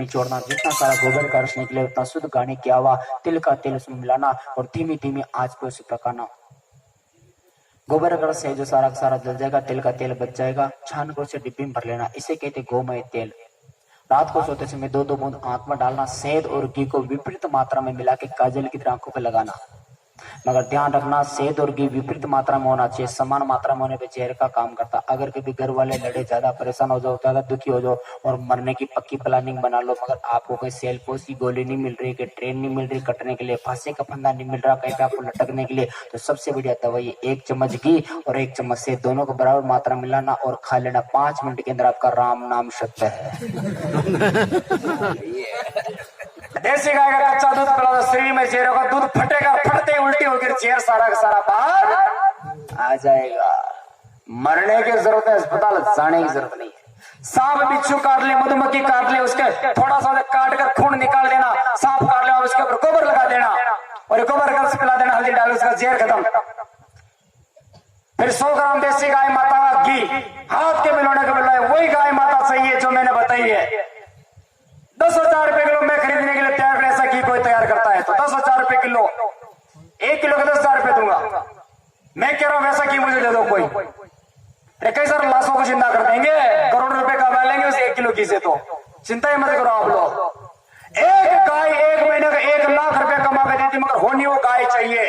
नहीं छोड़ना। जितना सारा गोबर का रस निकले उतना शुद्ध गाने की हवा तिल का तेल उसमें मिलाना और धीमी धीमी आंच पे उसे पकाना। गोबर का रस है जो सारा का सारा जल जाएगा, तिल का तेल बच जाएगा, छान कर उसे डिब्बी में भर लेना। इसे कहते गोमय तेल। रात को सोते समय 2-2 बूंद आंख में डालना। शहद और घी को विपरीत मात्रा में मिला के काजल की तरह आंखों पर लगाना। मगर ध्यान रखना, शहद और घी विपरीत मात्रा में होना चाहिए। समान मात्रा में होने पे जहर का काम करता। अगर कभी घर वाले लड़े, ज्यादा परेशान हो जाओ, ज्यादा दुखी हो जाओ और मरने की पक्की प्लानिंग बना लो, मगर आपको कोई सेलपोस की गोली नहीं मिल रही, कि ट्रेन नहीं मिल रही कटने के लिए, फांसी का फंदा नहीं मिल रहा कहीं पे आपको लटकने के लिए, तो सबसे बढ़िया दवाई 1 चम्मच घी और 1 चम्मच शहद, दोनों को बराबर मात्रा मिलाना और खा लेना। 5 मिनट के अंदर आपका राम नाम सत्य है। देसी गाय का कच्चा दूध पिला दो, शरीर में जहर होगा, दूध फटेगा, फटते उल्टी होकर जहर सारा का सारा बाहर आ जाएगा। मरने की जरूरत है, अस्पताल जाने की जरूरत नहीं है। सांप बिच्छू काट ले, मधुमक्खी काट ले, उसके थोड़ा सा काट कर खून निकाल देना। सांप काट ले, उसके ऊपर गोबर लगा देना और गोबर का रस पिला देना, हल्दी डाल, उसका जहर खत्म। फिर 100 ग्राम देसी गाय माता का घी हाथ के मिलाने को मिल रहा है, वही गाय माता सही है जो मैंने बताई है। 10,000 रुपए किलो मैं खरीदने के लिए तैयार। ऐसा घी कोई तैयार करता है तो 10,000 रुपए किलो, 1 किलो का 10,000 रुपए दूंगा। मैं कह रहा हूं वैसा घी मुझे दे दो कोई। अरे कई सारे लाशों को जिंदा कर देंगे, करोड़ रुपए कमा लेंगे उस 1 किलो घी से, तो चिंता ही मत करो आप लोग। एक गाय 1 महीने का 1 लाख रुपए कमा के देती, मगर होनी वो गाय चाहिए।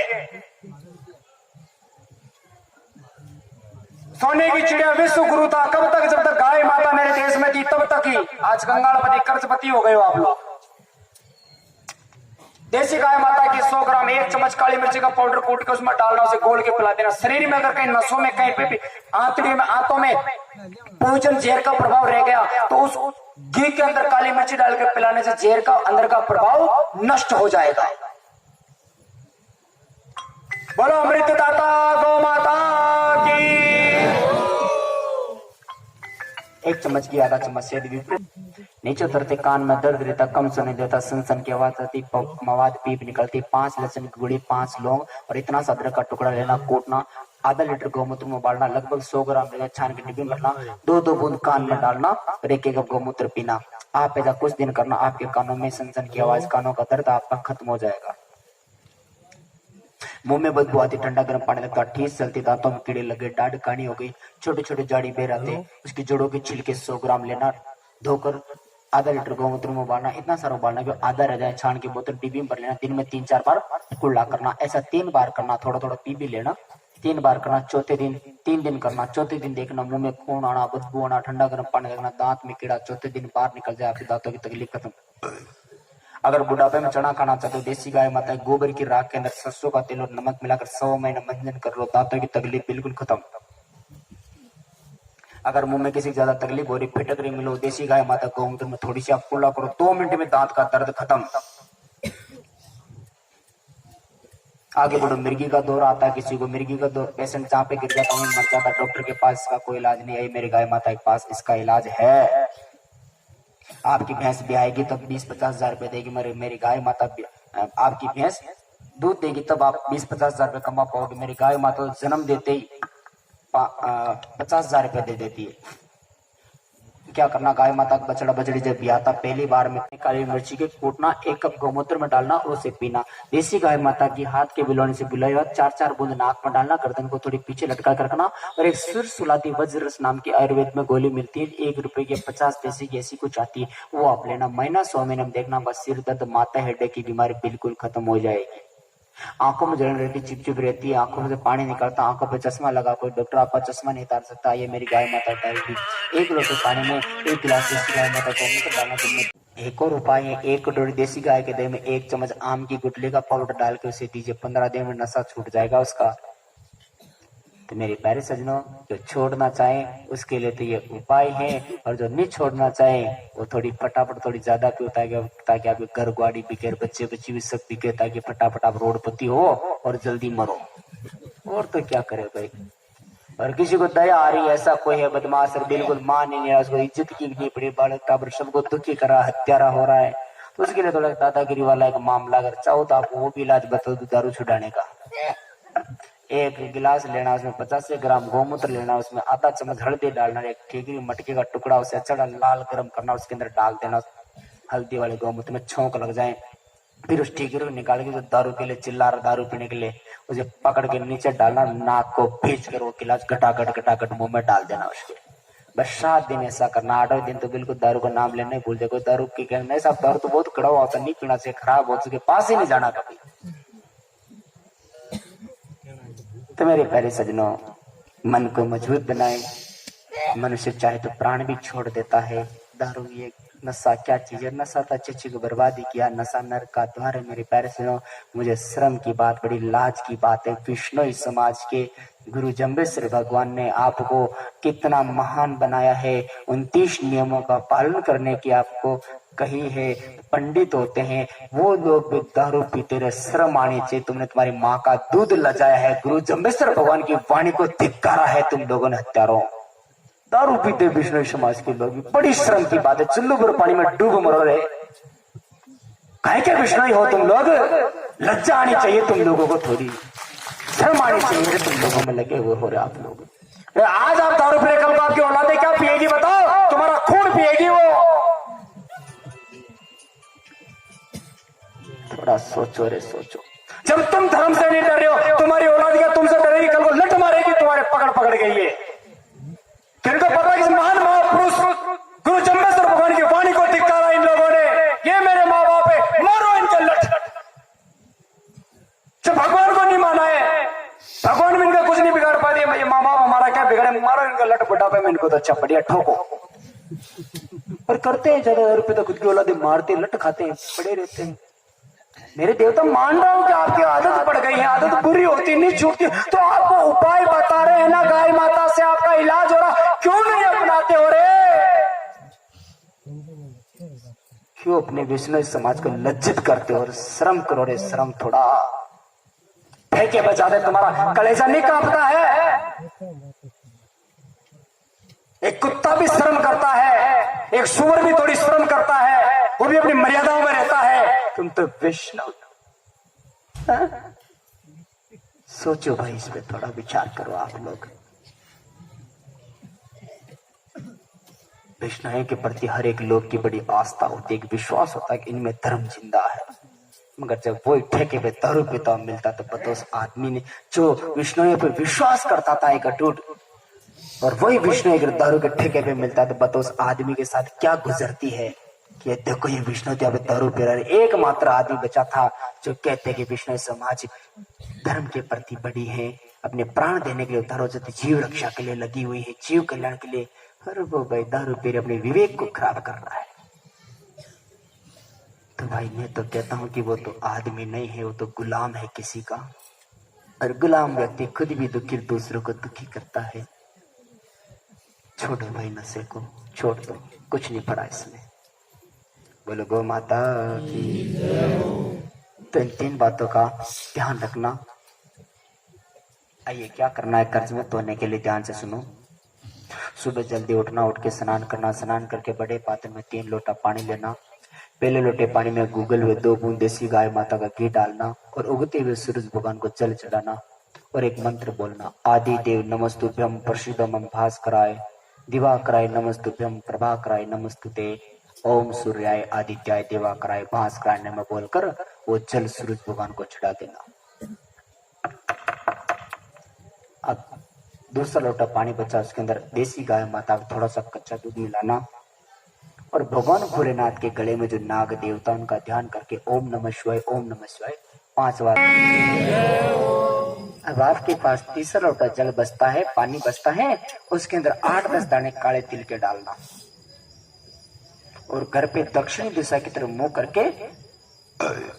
सोने की चिड़िया विश्व गुरु था कब तक, जब तक गाय माता मेरे देश में थी तब तक ही। आज कंगालपति कर्जपति हो गए हो आप लोग। देसी गाय माता की 100 ग्राम 1 चम्मच काली मिर्ची का पाउडर कूट के उसमें डालना, उसे घोल के पिला देना। शरीर में अगर कहीं नसों में, कहीं पे भी आंतड़ियों में, आंतों में पोषण जहर का प्रभाव रह गया तो उस घी के अंदर काली मिर्ची डाल के पिलाने से जहर का अंदर का प्रभाव नष्ट हो जाएगा। बोलो अमृतदाता गौ माता की। 1 चम्मच की आधा चम्मच शहद विपरीत। नीचे उतरते कान में दर्द रहता, कम सुनाई देता, सन की आवाज आती, मवाद पीप निकलती। 5 लहसुन की गुड़ी, 5 लौंग और इतना सा अदरक का टुकड़ा लेना, कूटना। आधा लीटर गौमूत्र में उबालना, लगभग 100 ग्राम लेना, छान के डिब्बी में भरना। 2-2 बूंद कान में डालना और 1 कप गौमूत्र पीना। आप ऐसा कुछ दिन करना, आपके कानों में सन की आवाज, कानों का दर्द आपका खत्म हो जाएगा। मुंह में बदबू आती, ठंडा गर्म पानी लगता, ठीस चलती, दांतों में कीड़े लगे, दाढ़ कानी हो गई, छोटे छोटे जाड़ी बेर आते, उसकी जड़ों के छिलके 100 ग्राम लेना, धोकर आधा लीटर गौमूत्र में उबालना। इतना सारा उबालना कि आधा रह जाए, छान की बोतल डिब्बी में भर लेना। दिन में 3-4 बार कुल्ला करना। ऐसा 3 बार करना, थोड़ा थोड़ा पी भी लेना। 3 बार करना। चौथे दिन 3 दिन करना। चौथे दिन देखना मुंह में खून आना, बदबू आना, ठंडा गर्म पानी लगना, दांत में कीड़ा। चौथे दिन बाहर निकल जाए, आपके दांतों की तकलीफ खत्म। अगर बुढ़ापे में चना खाना चाहते हो, देसी गाय माता गोबर की राख के अंदर सरसों का तेल और नमक मिलाकर 100 महीना मंजन कर लो, दांतों की तकलीफ बिल्कुल खत्म। अगर मुंह में किसी की ज्यादा तकलीफ हो रही, फिटक रही, मिलो देसी गाय माता गौमूत्र में थोड़ी सी आप कुल्ला करो, 2 मिनट में दांत का दर्द खत्म। आगे बढ़ो। मिर्गी का दौरा आता है किसी को, मिर्गी का दौर, पेशेंट जहाँ पे गिर जाता है मर जाता, डॉक्टर के पास इसका कोई इलाज नहीं है, मेरी गाय माता के पास इसका इलाज है। आपकी भैंस ब्याएगी तब 20-50 हजार रुपए देगी, मेरी गाय माता आपकी भैंस दूध देगी तब आप 20-50 हजार रुपए कमा पाओगे। मेरी गाय माता तो जन्म देते ही 50 हजार रुपए दे देती है। क्या करना, गाय माता का बछड़ा बछड़ी जब ब्याता पहली बार में काली मिर्ची के कूटना, 1 कप गौमूत्र में डालना और उसे पीना। देसी गाय माता की हाथ के बिलौने से बुलाई हुआ 4-4 बूंद नाक में डालना, गर्दन को थोड़ी पीछे लटका कर रखना। और एक सुर सुलाती वज्ररस नाम की आयुर्वेद में गोली मिलती है, 1 रुपए की 50 पैसे की ऐसी कुछ आती है, वो आप लेना। महीना 100 महीने में देखना, बस सिर दर्द, माथा, हेडेक की बीमारी बिल्कुल खत्म हो जाएगी। आंखों में जलन रहती, चिपचिप रहती है, आंखों में से पानी निकलता, आंखों पे चश्मा लगा, कोई डॉक्टर आपका चश्मा नहीं उतार सकता, ये मेरी गाय माता बताएगी। 1 लोटे पानी में 1 गिलास देसी गाय माता को डालना। दिन में एक और उपाय है, 1 कटोरी देसी गाय के दही में 1 चम्मच आम की गुठली का पाउडर डाल के उसे दीजिए, 15 दिन में नशा छूट जाएगा उसका। तो मेरे प्यारे सजनों, जो छोड़ना चाहे उसके लिए तो ये उपाय है, और जो नहीं छोड़ना चाहे वो थोड़ी फटाफट थोड़ी ज्यादा पियो, ताकि आपके घर ग्वाड़ी बिके, बच्चे बच्ची भी सब बिके, ताकि फटाफट आप रोडपति हो और जल्दी मरो। और तो क्या करे भाई। और किसी को दया आ रही है, ऐसा कोई है बदमाश और बिल्कुल मान ही नहीं रहा, उसको इज्जत की नहीं पड़ी, बालक टाबर सबको दुखी कर रहा, हत्यारा हो रहा है, तो उसके लिए थोड़ा दादागिरी वाला एक मामला अगर चाहो तो आपको वो भी इलाज बता दो, दारू छुड़ाने का। 1 गिलास लेना, उसमें 50 ग्राम गौमूत्र लेना, उसमें आधा चम्मच हल्दी डालना, 1 ठीकरी मटके का टुकड़ा, उसे अच्छा लाल गरम करना, उसके अंदर डाल देना, हल्दी वाले गौमूत्र में छोंक लग जाए, फिर उस ठीकरे को निकाल के जो दारू के लिए चिल्ला रहा दारू पीने के लिए, उसे पकड़ के नीचे डालना, नाक को भींच कर वो गिलास घटाघट मुंह में डाल देना उसके। बस 7 दिन ऐसा करना। 8वें दिन तो बिल्कुल दारू का नाम लेना ही भूल जाए। कोई दारू की कहना साहब दारू तो बहुत कड़वा होता, नहीं पीना से खराब हो, उसके पास ही नहीं जाना कभी। तो मेरे प्यारे सजनों, मन को मजबूत बनाए। मनुष्य चाहे तो प्राण भी छोड़ देता है। दारू ये नशा क्या चीज है? नशा तो अच्छी को बर्बादी किया, नशा नरक का द्वार है। मेरे प्यारे सुनो, मुझे शर्म की बात, बड़ी लाज की बात है, विष्णु समाज के गुरु जम्बेश्वर भगवान ने आपको कितना महान बनाया है। 29 नियमों का पालन करने की आपको कही है। पंडित होते हैं वो लोग भी दारू पीते रहे, शर्म आनी चाहिए। तुमने तुम्हारी माँ का दूध लजाया है। गुरु जम्बेश्वर भगवान की वाणी को धिक्कारा है तुम लोगों ने, हत्यारों। दारू पीते विष्णु समाज के लोग, बड़ी शर्म की बात है। चुल्लू भर पानी में डूब मरो रहे, कहे के विष्णु हो तुम लोग? लज्जा आनी चाहिए तुम लोगों को, थोड़ी शर्म आनी चाहिए। तुम लोगों में लगे वो हो रहे आप लोग। आज आप दारू पीने, कल को आपकी औलादे क्या पिएगी बताओ? तुम्हारा खून पिएगी वो। थोड़ा सोचो रे, सोचो। जब तुम धर्म से नहीं डर रहे हो, तुम्हारी औलाद क्या तुमसे डरेगी? कल को लट मारेगी तुम्हारे पकड़ के। ये किनको पता कि महान महापुरुष गुरु जम्बेश्वर भगवान की वाणी को धिक्कारा इन लोगों ने। ये मेरे माँ बाप है, मारो इनके लट। जब भगवान को नहीं माना है, भगवान भी इनका कुछ नहीं बिगाड़ पा रही है। ये माँ बाप हमारा क्या बिगाड़े? मारो इनका लट, बुढ़ापे में इनको तो अच्छा बढ़िया ठोको। और करते हैं ज्यादा रुपये तो खुद की औलादे मारते, लट खाते हैं, पड़े रहते हैं। मेरे देवता, मान रहा हूं कि आपकी आदत पड़ गई है, आदत बुरी होती नहीं छूटती, तो आपको उपाय बता रहे हैं ना, गाय माता से आपका इलाज हो रहा, क्यों नहीं अपनाते हो रे? क्यों अपने विष्णु समाज को लज्जित करते हो? शर्म करो रे, शर्म थोड़ा। फेंके बचा दे, तुम्हारा कलेजा नहीं कांपता है? एक कुत्ता भी शर्म करता है, एक सुअर भी थोड़ी शर्म करता है, वो भी अपनी मर्यादाओं में रहता है। तुम तो विष्णु। सोचो भाई, इस पे थोड़ा विचार करो आप लोग। विष्णु के प्रति हर एक लोग की बड़ी आस्था होती है, एक विश्वास होता है कि इनमें धर्म जिंदा है। मगर जब वो ठेके पे दारू पीता मिलता तो पता उस आदमी ने जो विष्णु पे विश्वास करता था एक अटूट, और वही विष्णु अगर दारू के ठेके पे मिलता तो पता उस आदमी के साथ क्या गुजरती है। कि देखो ये विष्णु तो दारू पी रहा है। एकमात्र आदमी बचा था जो कहते कि विष्णु समाज धर्म के प्रति बड़ी है, अपने प्राण देने के लिए उतारो, जीव रक्षा के लिए लगी हुई है, जीव कल्याण के लिए। अरे वो भाई दारू पी अपने विवेक को खराब कर रहा है। तो भाई मैं तो कहता हूं कि वो तो आदमी नहीं है, वो तो गुलाम है किसी का। और गुलाम व्यक्ति खुद भी दुखी, दूसरों को दुखी करता है। छोड़ो भाई नशे को, छोड़ दो, कुछ नहीं पड़ा इसमें। बोलो गौ माता की। तो इन 3 बातों का ध्यान रखना। आइए क्या करना है कर्ज में होने के लिए, ध्यान से सुनो। सुबह जल्दी उठना, उठ के स्नान करना, स्नान करके बड़े पात्र में 3 लोटा पानी लेना। पहले लोटे पानी में गूगल हुए 2 बूंद देसी गाय माता का घी डालना और उगते हुए सूरज भगवान को जल चढ़ाना और एक मंत्र बोलना। आदि देव नमस्तुभ्यम प्रसिद्धम भास्कराय दिवाकराय नमस्तुभ्यम प्रभाकराय नमस्तुते ओम सूर्याय आदित्याय दिवाकराय भास्कराय नमः बोलकर वो जल सूरज भगवान को चढ़ा देना। अब दूसरा लोटा पानी बचा, उसके अंदर देसी गाय माता का थोड़ा सा कच्चा दूध मिलाना और भगवान भोलेनाथ के गले में जो नाग देवता उनका ध्यान करके ओम नमः शिवाय 5 बार। अब आपके पास तीसरा लोटा जल बचता है, पानी बचता है, उसके अंदर 8-10 दाने काले तिल के डालना और घर पे दक्षिणी दिशा की तरफ मुंह करके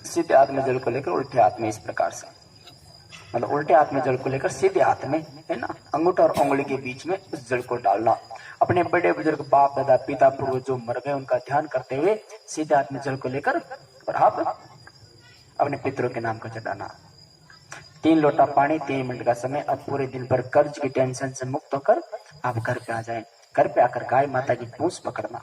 सीधे हाथ में जल को लेकर उल्टे हाथ में इस प्रकार से, मतलब उल्टे हाथ में जल को लेकर सीधे हाथ में, है ना, अंगूठा और उंगली के बीच में उस जल को डालना। अपने बड़े बुजुर्ग बाप दादा पिता पूर्वज जो मर गए उनका ध्यान करते हुए सीधे हाथ में जल को लेकर और आप अपने पितरों के नाम का चढ़ाना। 3 लोटा पानी, 3 मिनट का समय। अब पूरे दिन भर कर्ज की टेंशन से मुक्त होकर आप घर पे आ जाएं। घर पे आकर गाय माता की पूंछ पकड़ना,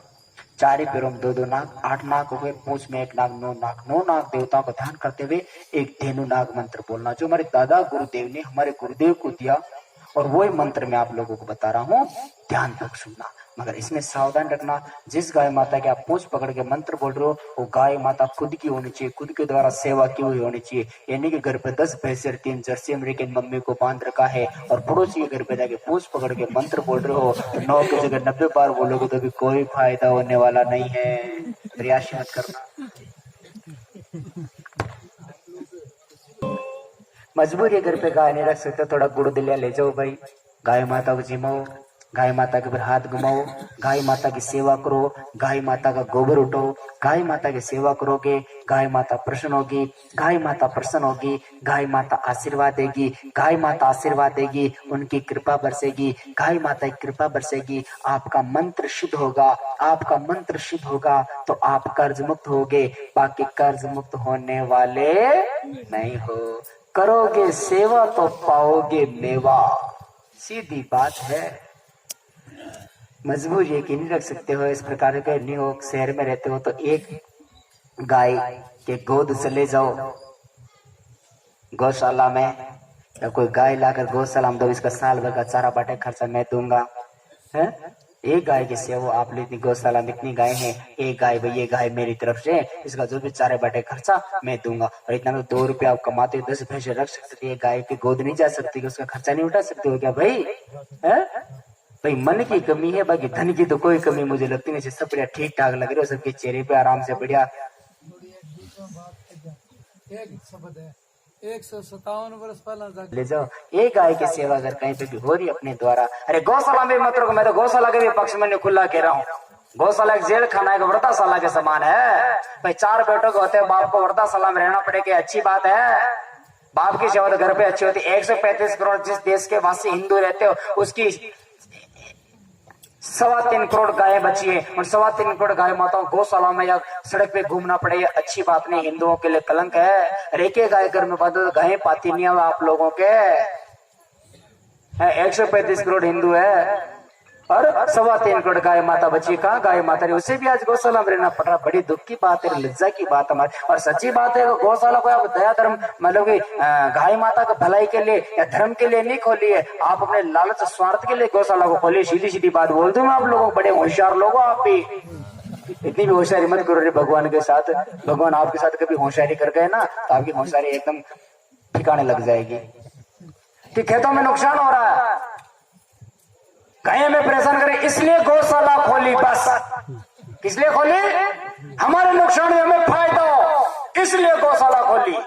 4 पैरों में 2-2 नाग, 8 नाग हो गए, पूंछ में 1 नाग, 9 नाग। 9 नाग देवताओं को ध्यान करते हुए एक धेनु नाग मंत्र बोलना जो हमारे दादा गुरुदेव ने हमारे गुरुदेव को दिया, और वही मंत्र मैं आप लोगों को बता रहा हूँ, ध्यान तक सुनना। मगर इसमें सावधान रखना, जिस गाय माता के आप पूंछ पकड़ के मंत्र बोल रहे हो वो गाय माता खुद की होनी चाहिए, खुद के द्वारा सेवा की हुई होनी चाहिए। यानी कि घर पे 10 भैंसे 3 जर्सी अमेरिकन मम्मी को बांध रखा है और पड़ोसी के घर पे जाके पूंछ पकड़ के मंत्र बोल रहे हो तो 9 की जगह 90 बार बोलोगे तो भी कोई फायदा होने वाला नहीं है। प्रयास मत करना। मजबूरी घर पे गाय नहीं रख सकते, थोड़ा गुड़ दलिया ले जाओ भाई, गाय माता को जिमाओ, गाय माता के ऊपर हाथ घुमाओ, गाय माता की सेवा करो, गाय माता का गोबर उठाओ। गाय माता की सेवा करोगे गाय माता प्रसन्न होगी, गाय माता प्रसन्न होगी, गाय माता आशीर्वाद देगी, गाय माता आशीर्वाद देगी, उनकी कृपा बरसेगी, गाय माता की कृपा बरसेगी, आपका मंत्र शुद्ध होगा, आपका मंत्र शुद्ध होगा तो आप कर्ज मुक्त होगे, बाकी कर्ज मुक्त होने वाले नहीं हो। करोगे सेवा तो पाओगे मेवा, सीधी बात है। मजबूरी है कि नहीं रख सकते हो, इस प्रकार के नहीं हो, शहर में रहते हो तो एक गाय के गोद से ले जाओ गौशाला में, या कोई गाय लाकर गौशाला में दो, इसका साल भर का चारा बाटे खर्चा मैं दूंगा है। एक गाय की सेवा आप ले, गौशाला में इतनी गाय है, एक गाय भाई ये गाय मेरी तरफ से, इसका जो भी चारे बाटे खर्चा मैं दूंगा। और इतना में 2 रुपया आप कमाते हो, 10 भैंसे रख सकते हो, गाय की गोद नहीं जा सकती, उसका खर्चा नहीं उठा सकते हो क्या भाई है? भाई मन की कमी है, बाकी धन की तो कोई कमी मुझे लगती नहीं। सब बढ़िया ठीक ठाक लग रहे हो, सबके चेहरे पे आराम से बढ़िया। एक शब्द है, 157 वर्ष पहले ले जाओ। एक गाय की सेवा अगर कहीं पे भी हो रही अपने द्वारा, अरे गौशाला में मत रखो, मैं तो गौशाला के भी पक्ष में खुला कह रहा हूँ। गौशाला एक जेल खाना है, वृद्धाशाला के समान है भाई। 4 बेटों के होते हैं, बाप को वृद्धाशाला में रहना पड़ेगा, अच्छी बात है। बाप की सेवा तो घर पे अच्छी होती है। 135 करोड़ जिस देश के वासी हिंदू रहते हो, उसकी 3.25 करोड़ गायें बची है, उन 3.25 करोड़ गाय माताओं गौशाला में या सड़क पे घूमना पड़े, ये अच्छी बात नहीं, हिंदुओं के लिए कलंक है। रेके गाय घर में बांधो तो गायें पाती नहीं है आप लोगों के। 135 करोड़ हिंदू है और 3.25 करोड़ गाय माता बची, कहाँ गाय माता रही, उसे भी आज गौशाला में रहना पड़ रहा। बड़ी दुख की बात है, लज्जा की बात हमारी। और सच्ची बात है, गौशाला को आप दया धर्म मतलब गाय माता का भलाई के लिए या धर्म के लिए नहीं खोली है, आप अपने लालच स्वार्थ के लिए गौशाला को खोली। सीधी सीधी बात बोल दूं मैं आप लोगों, बड़े होशियार लोग हो आप भी। इतनी भी होशियारी मत करो रे भगवान के साथ। भगवान आपके साथ कभी होशियारी कर गए ना तो आपकी होशियारी एकदम ठिकाने लग जाएगी। कि खेतों में नुकसान हो रहा है, गाय में परेशान करे, इसलिए गौशाला खोली। बस किसलिए खोली? हमारे नुकसान में हमें फायदा हो, इसलिए गौशाला खोली।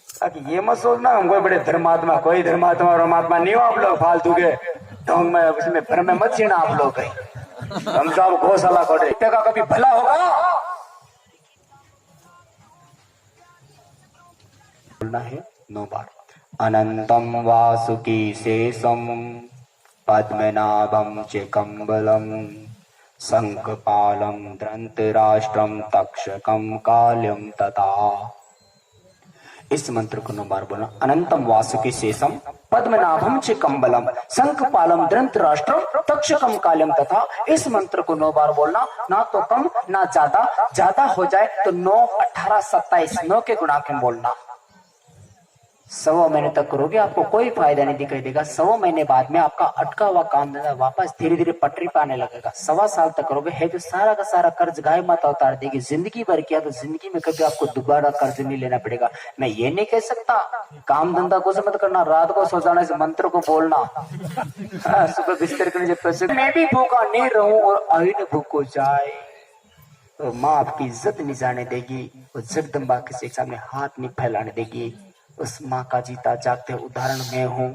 ताकि ये मत सोचना हम कोई बड़े धर्मात्मा, कोई धर्मात्मा और परमात्मा नहीं हो आप लोग, फालतू के ढोंग में उसमें भ्रम में मत जीना आप लोग। हम सब गौशाला खोले का कभी भला होगा? बोलना है 9 बार। अनंतम वासुकी शेषम पद्मनाभम च कम्बलम शंखपालम धृतराष्ट्रम तक्षकम काल्यम तथा। इस मंत्र को 9 बार बोलना। अनंतम वासुकी शेषम पद्मनाभम च कम्बलम शंखपालम धृतराष्ट्रम तक्षकम काल्यम तथा। इस मंत्र को 9 बार बोलना, ना तो कम ना ज्यादा, ज्यादा हो जाए तो 9, 18, 27 9 के गुणाकें बोलना। 100 महीने तक करोगे आपको कोई फायदा नहीं दिखाई देगा। 100 महीने बाद में आपका अटका हुआ काम धंधा वापस धीरे धीरे पटरी पे आने लगेगा। 1.25 साल तक करोगे है जो सारा का सारा कर्ज गाय माता उतार देगी। जिंदगी भर किया तो जिंदगी में कभी आपको दोबारा कर्ज नहीं लेना पड़ेगा। मैं ये नहीं कह सकता काम धंधा कुछ मत करना, रात को सो जाने से मंत्र को बोलना, सुबह बिस्तर करने से पैसे मैं भी भूखा नहीं रहूं और आईन भूखो जाए तो माँ आपकी इज्जत नहीं जाने देगी, वो जगदम्बा किसी के सामने हाथ नहीं फैलाने देगी। उस माँ का जीता जागते उदाहरण मैं हूँ।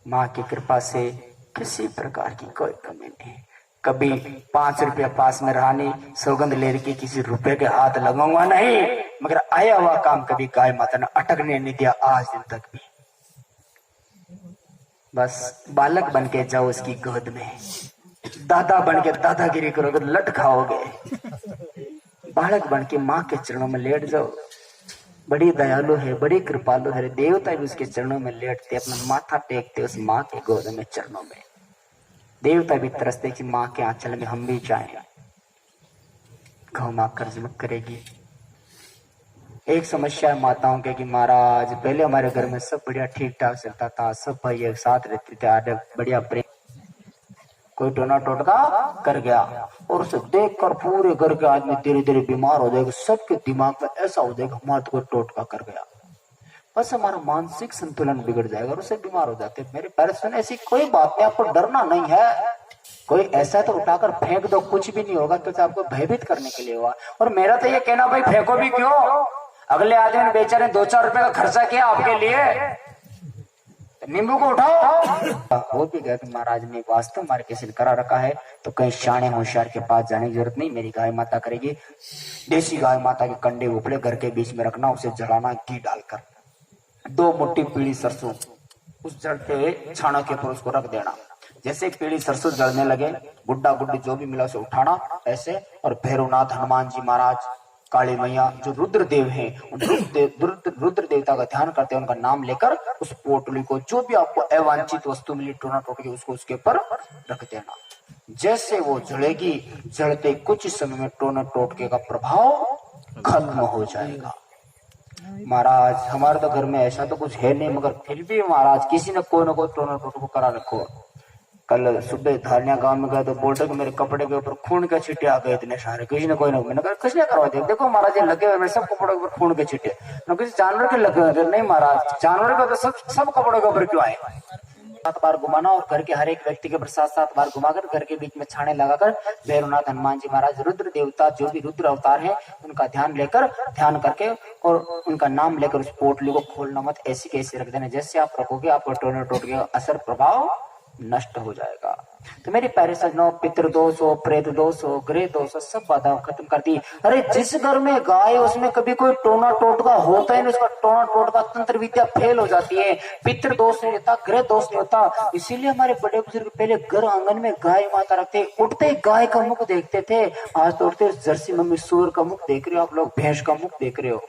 माँ की कृपा से किसी प्रकार की कोई कमी नहीं। कभी 5 रुपया पास में रहा नहीं, सौगंध ले रही किसी रुपए के हाथ लगाऊंगा नहीं, मगर आया हुआ काम कभी गाय माता ने अटकने नहीं दिया आज दिन तक भी। बस बालक बन के जाओ उसकी गोद में, दादा बन के दादागिरी करोगे लट खाओगे। बालक बन के माँ के चरणों में लेट जाओ। बड़ी दयालु है, बड़ी कृपालु है, देवता भी उसके चरणों में लेटते, अपना माथा टेकते उस माँ के गोद में चरणों में। देवता भी तरसते कि माँ के आंचल में हम भी जाएं। गौ माँ कर्ज मत करेगी। एक समस्या है माताओं के कि महाराज पहले हमारे घर में सब बढ़िया ठीक ठाक चलता था, सब भाई एक साथ रहते थे, आज बढ़िया प्रेम। कोई टोना टोटका कर गया और उसे देखकर पूरे घर के आदमी धीरे धीरे बीमार हो जाएगा। सबके दिमाग में ऐसा हो जाएगा हमारा तो कोई टोटका कर गया। बस हमारा मानसिक संतुलन बिगड़ जाएगा और उससे बीमार हो जाते हैं। मेरे पैर सुन, ऐसी कोई बात नहीं, आपको डरना नहीं है। कोई ऐसा तो उठाकर फेंक दो, कुछ भी नहीं होगा, तो आपको भयभीत करने के लिए हुआ। और मेरा तो ये कहना भाई फेंको भी क्यों, अगले आदमी ने बेचारे 2-4 रुपए का खर्चा किया आपके लिए, नींबू को उठाओ। वो भी गए तो महाराज ने वास्तव मारे किसी ने करा रखा है तो कहीं शाने होशियार के पास जाने की जरूरत नहीं, मेरी गाय माता करेगी। देसी गाय माता के कंडे उपड़े घर के बीच में रखना, उसे जलाना घी डालकर, 2 मुट्ठी पीली सरसों उस जलते छाना के ऊपर उसको रख देना। जैसे पीली सरसों जलने लगे, गुड्डा गुड्डी जो भी मिला उसे उठाना ऐसे, और भैरवनाथ, हनुमान जी महाराज, काली मैया जो रुद्र देव हैं, उन रुद्र देवता का ध्यान करते हैं, उनका नाम लेकर उस पोटली को जो भी आपको अवांछित वस्तु मिली टोना टोटके उसको उसके ऊपर रख देना। जैसे वो जलेगी, जलते कुछ समय में टोना टोटके का प्रभाव खत्म हो जाएगा। महाराज हमारे तो घर में ऐसा तो कुछ है नहीं, मगर फिर भी महाराज किसी ने कोई ना कोई टोना टोटको करा रखो। कल सुबह धारनिया गांव में गया तो बोलते कि मेरे कपड़े के ऊपर खून के छींटे आ गए इतने सारे, किसी ने कोई ना, मैंने कहा किसने करवा दिया, देखो महाराज ये लगे हुए मेरे सब कपड़ों के ऊपर खून के छींटे, किसी जानवर के लगे हुए, नहीं महाराज जानवर के तो सब कपड़ों के ऊपर क्यों आए। 7 बार घुमाना और घर के हर एक व्यक्ति के ऊपर 7-7 बार घुमाकर घर के बीच में छाने लगाकर भैरवनाथ, हनुमान जी महाराज, रुद्र देवता जो भी रुद्र अवतार है उनका ध्यान करके और उनका नाम लेकर उस पोटली को खोलना मत, ऐसी कैसी रख देना। जैसे आप रखोगे आपको टोना टोटके का असर प्रभाव नष्ट हो जाएगा। तो मेरे प्यारे सज्जनों, पितृ दोष हो, प्रेत दोष हो, गृह दोष हो, सब बाधाओं खत्म कर दी। अरे जिस घर में गाय उसमें कभी कोई टोना टोटका होता है, उसका टोना टोटका तंत्र विद्या फेल हो जाती है, पितृ दोष नहीं होता, गृह दोष नहीं होता। इसीलिए हमारे बड़े बुजुर्ग पहले घर आंगन में गाय माता रखते, उठते गाय का मुख देखते थे। आज तो उठते जर्सी मम्मी सूअर का मुख देख रहे हो आप लोग, भैंस का मुख देख रहे हो।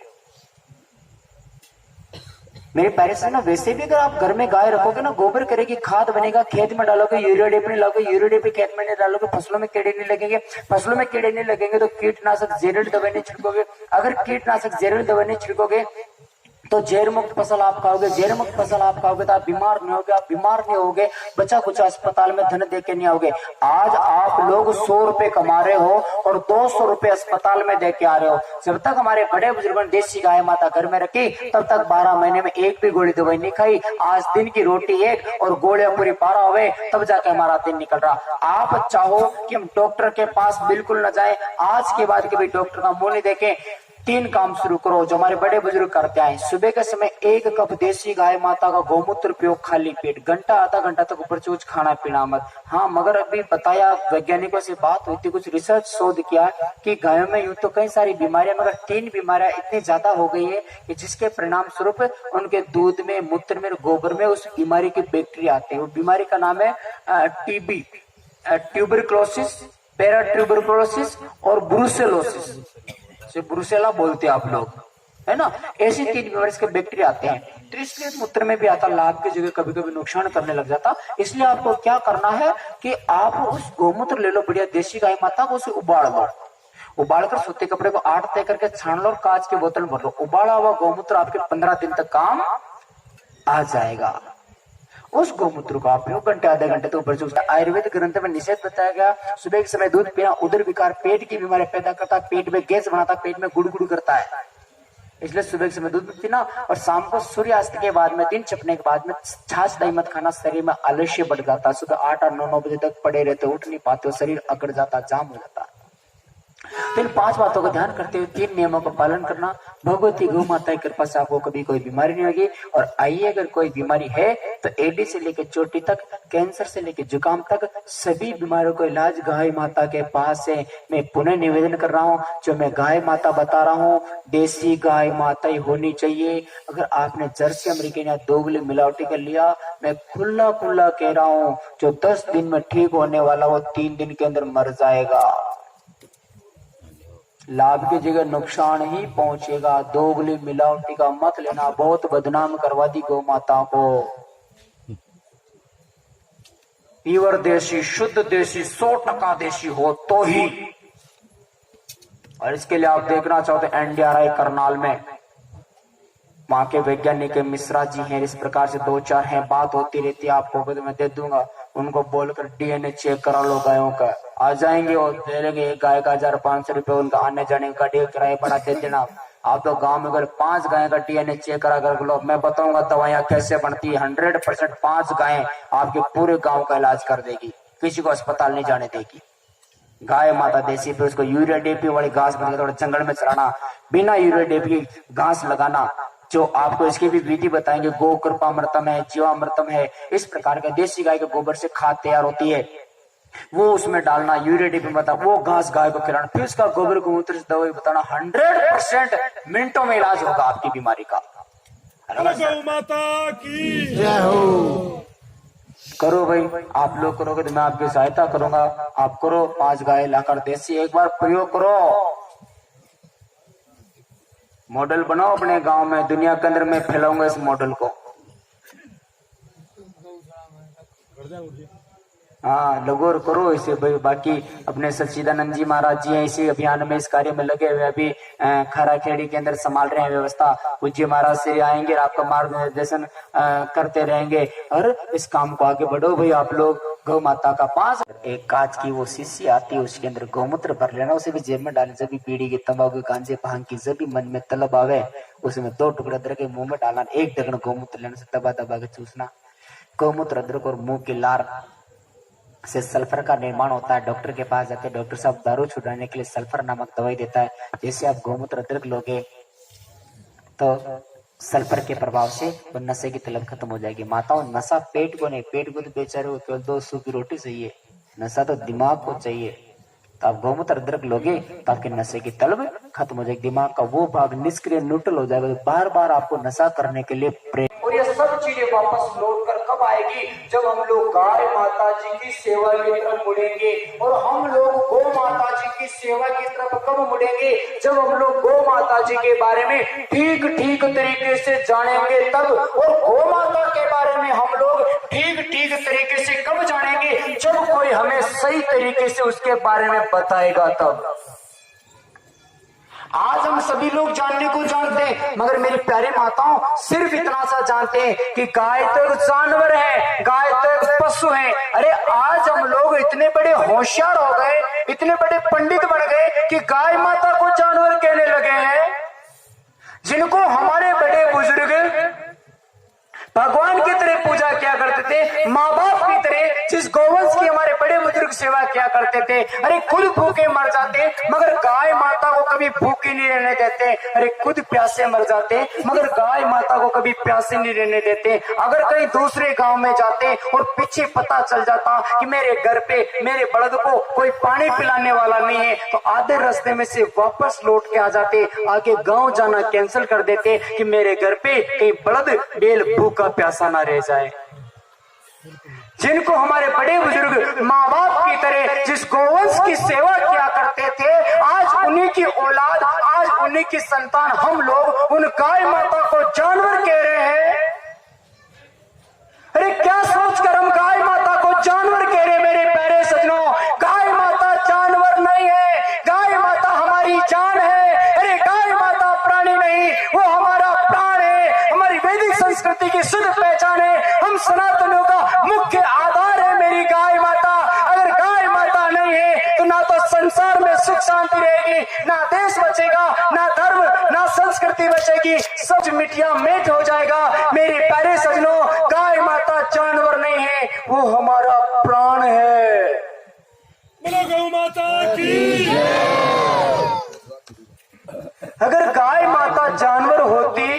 मेरे प्यारे से ना, वैसे भी अगर आप घर में गाय रखोगे ना, गोबर करेगी, खाद बनेगा, खेत में डालोगे, यूरिया डीपी डालोगे, यूरिया डीपी खेत में नहीं डालोगे, फसलों में कीड़े नहीं लगेंगे, फसलों में कीड़े नहीं लगेंगे तो कीटनाशक जहरीली दवाई नहीं छिड़कोगे, अगर कीटनाशक जहरीली दवाई नहीं छिड़कोगे तो जहर मुक्त फसल आप खाओगे, जहर मुक्त फसल आप खाओगे तो आप बीमार नहीं होगे, आप बीमार नहीं होगे, बचा कुचा अस्पताल में धन दे के नहीं आओगे। आज आप लोग 100 रुपए कमा रहे हो और 200 रुपए अस्पताल में दे के आ रहे हो। जब तक हमारे बड़े बुजुर्गों ने देसी गाय माता घर में रखी तब तक 12 महीने में एक भी गोली दवाई नहीं खाई। आज दिन की रोटी एक और गोलियां पूरी 12 हुए तब जाके हमारा दिन निकल रहा। आप चाहो कि हम डॉक्टर के पास बिल्कुल न जाए, आज के बाद कभी डॉक्टर का मुंह नहीं देखें। 3 काम शुरू करो जो हमारे बड़े बुजुर्ग करते आए। सुबह के समय 1 कप देसी गाय माता का गौमूत्र पियो खाली पेट, घंटा आधा घंटा तक ऊपर चूज खाना पीना मत। हाँ, मगर अभी बताया वैज्ञानिकों से बात हुई थी, कुछ रिसर्च शोध किया कि गायों में यूं तो कई सारी बीमारियां, मगर 3 बीमारियां इतनी ज्यादा हो गई है कि जिसके परिणाम स्वरूप उनके दूध में, मूत्र में, गोबर में उस बीमारी की बैक्टीरिया आते हैं। वो बीमारी का नाम है टीबी, ट्यूबरक्लोसिस, पैराट्यूबरक्लोसिस और ब्रुसेलोसिस, ब्रुसेला बोलते हैं आप लोग, है ना। ऐसी 3 बीमारी के बैक्टीरिया आते हैं। तो इसलिए मूत्र में भी आता, लाभ की जगह कभी कभी नुकसान करने लग जाता। इसलिए आपको क्या करना है कि आप उस गौमूत्र ले लो, बढ़िया देसी गाय माता को, उसे उबाल लो, उबालकर सूते कपड़े को 8 तय करके छान लो और कांच की बोतल में भर लो। उबाला हुआ गौमूत्र आपके 15 दिन तक काम आ जाएगा। उस गौमूत्र को आप घंटे आधे घंटे तो ऊपर चूसता। आयुर्वेद ग्रंथ में निषेध बताया गया, सुबह के समय दूध पीना उदर विकार, पेट की बीमारी पैदा करता है, पेट में गैस बनाता है, पेट में गुड़गुड़ करता है। इसलिए सुबह के समय दूध पीना और शाम को सूर्यास्त के बाद में, दिन छिपने के बाद में छाछ दही मत खाना। शरीर में आलस्य बढ़ जाता है, सुबह 8-9 बजे तक पड़े रहते, उठ नहीं पाते, शरीर अकड़ जाता, जाम हो जाता। तो इन 5 बातों का ध्यान करते हुए 3 नियमों का पालन करना। भगवती गौ माता की कृपा से आपको कभी कोई बीमारी नहीं होगी। और आइए, अगर कोई बीमारी है तो एडी से लेकर चोटी तक, कैंसर से लेकर जुकाम तक, सभी बीमारियों को इलाज गाय माता के पास है। मैं पुनः निवेदन कर रहा हूँ, जो मैं गाय माता बता रहा हूँ, देसी गाय माता ही होनी चाहिए। अगर आपने जर्सी अमेरिकन या दोगली मिलावटी कर लिया, मैं खुला कह रहा हूँ, जो 10 दिन में ठीक होने वाला वो 3 दिन के अंदर मर जाएगा। लाभ की जगह नुकसान ही पहुंचेगा। दोगली मिलावटी का मत लेना, बहुत बदनाम करवा दी गौ माता को। प्योर देसी, शुद्ध देसी, 100% देसी हो तो ही। और इसके लिए आप देखना चाहो तो NDRI करनाल में वहां के वैज्ञानिक मिश्रा जी हैं, इस प्रकार से 2-4 हैं, बात होती रहती है, आपको तो मैं दे दूंगा, उनको बोलकर डीएनए चेक करा लो गायों का, आ जाएंगे और दे देंगे। एक गाय का 1500 रुपये उनका आने जाने का किराया बढ़ा दे देना। आप तो गांव में अगर 5 गाय का डीएनए चेक करा कर लो, मैं बताऊंगा दवाइयां कैसे बनती है। 100% 5 गायें आपके पूरे गांव का इलाज कर देगी, किसी को अस्पताल नहीं जाने देगी। गाय माता देसी पे उसको यूरिया डीपी वाली घास बना थोड़ा जंगल में चराना, बिना यूरिया डीपी की घास लगाना, जो आपको इसकी भी विधि बताएंगे। गो कृपामृतम है, जीवामृतम है, इस प्रकार का देसी गाय के गोबर से खाद तैयार होती है, वो उसमें डालना, यूरिया डीपी में बता, वो घास गाय को खिलाना, फिर उसका गोबर गोमूत्र से दवाई बताना। 100% मिनटों में इलाज होगा आपकी बीमारी का। गौ माता की जय हो। करो भाई, आप लोग करोगे तो मैं आपकी सहायता करूंगा। आप करो, 5 गाय लाकर देसी एक बार प्रयोग करो, मॉडल बनाओ अपने गांव में, दुनिया के अंदर में फैलाऊंगा इस मॉडल को। हाँ लगोर करो इसे भाई। बाकी अपने सच्चिदानंद जी महाराज जी हैं, इसी अभियान में, इस कार्य में लगे हुए, अभी खराखेड़ी के अंदर संभाल रहे हैं व्यवस्था। पूज्य महाराज से आएंगे और आपका मार्गदर्शन करते रहेंगे, और इस काम को आगे बढ़ो भाई आप लोग। गौ माता का 5 एक कांच की वो शीशी आती है, उसके अंदर गौमूत्र भर लेना, उसे भी जेब में डालने। जब भी बीड़ी की, तंबाकू, गांजे, भांग की जब भी मन में तलब आवे, उसमें 2 टुकड़े अदरक के मुंह में डालना, 1 ढक्कन गौमूत्र लेने से दबा दबा के चूसना। गौमूत्र, अदरक और मुंह की लार से सल्फर का निर्माण होता है। डॉक्टर के पास जाते हैं, डॉक्टर साहब दारू छुड़ाने के लिए सल्फर नामक दवाई देता है। जैसे आप गौमूत्र अदरक लोगे तो सल्फर के प्रभाव से वो नशे की तलब खत्म हो जाएगी। माताओं, नशा पेट को नहीं, पेट को तो बेचारे को केवल 2 सूखी रोटी चाहिए, नशा तो दिमाग को चाहिए। तो आप गौमूत्र अदरक लोगे तो आपके नशे की तलब खत्म हो जाएगी, दिमाग का वो भाग निष्क्रिय न्यूट्रल हो जाएगा, बार बार आपको नशा करने के लिए प्रेरित। और ये सब चीजें वापस लौट कर कब आएगी? जब हम लोग गाय माता जी की सेवा की तरफ मुड़ेंगे। और हम लोग गौ माता जी की सेवा की तरफ कब मुड़ेंगे? जब हम लोग गौ माता जी के बारे में ठीक ठीक तरीके से जानेंगे तब। और गौ माता के बारे में हम लोग ठीक ठीक तरीके से कब जानेंगे? जब कोई हमें सही तरीके से उसके बारे में बताएगा तब। आज हम सभी लोग जानने को जानते हैं, मगर मेरी प्यारी माताओं सिर्फ इतना सा जानते हैं कि गाय तो एक जानवर है, गाय तो एक पशु है। अरे आज हम लोग इतने बड़े होशियार हो गए, इतने बड़े पंडित बन गए कि गाय माता को जानवर कहने लगे हैं, जिनको हमारे बड़े बुजुर्ग भगवान की तरह पूजा किया करते थे, माँ बाप की तरह जिस गौवंश की हमारे बड़े बुजुर्ग सेवा किया करते थे। अरे खुद भूखे मर जाते मगर गाय माता को कभी भूखे नहीं रहने देते। अरे खुद प्यासे मर जाते मगर गाय माता को कभी प्यासे नहीं रहने देते। अगर कहीं दूसरे गांव में जाते और पीछे पता चल जाता कि मेरे घर पे मेरे बलद को कोई पानी पिलाने वाला नहीं है, तो आधे रास्ते में से वापस लौट के आ जाते, आगे गाँव जाना कैंसिल कर देते कि मेरे घर पे कहीं बलद बेल भूखा प्यासा ना रह जाए। जिनको हमारे बड़े बुजुर्ग माँ बाप की तरह जिस गौवंश की सेवा किया करते थे, आज उन्हीं की औलाद, आज उन्हीं की संतान हम लोग उन गाय माता को जानवर कह रहे हैं। अरे क्या सोचकर हम गाय माता को जानवर कह रहे हैं? मेरे प्यारे सज्जनों, गाय माता जानवर नहीं है, गाय माता हमारी जान है। अरे गाय माता प्राणी नहीं, वो हमारा प्राण है, हमारी वैदिक संस्कृति की शुद्ध पहचान है, हम सनातनों का मुख्य आधार है मेरी गाय माता। अगर गाय माता नहीं है तो ना तो संसार में सुख शांति रहेगी, ना देश बचेगा, ना धर्म, ना संस्कृति बचेगी, सब मिटिया मेट हो जाएगा। मेरे प्यारे सज्जनों, गाय माता जानवर नहीं है, वो हमारा प्राण है। बोलो गौ माता की। अगर गाय माता जानवर होती,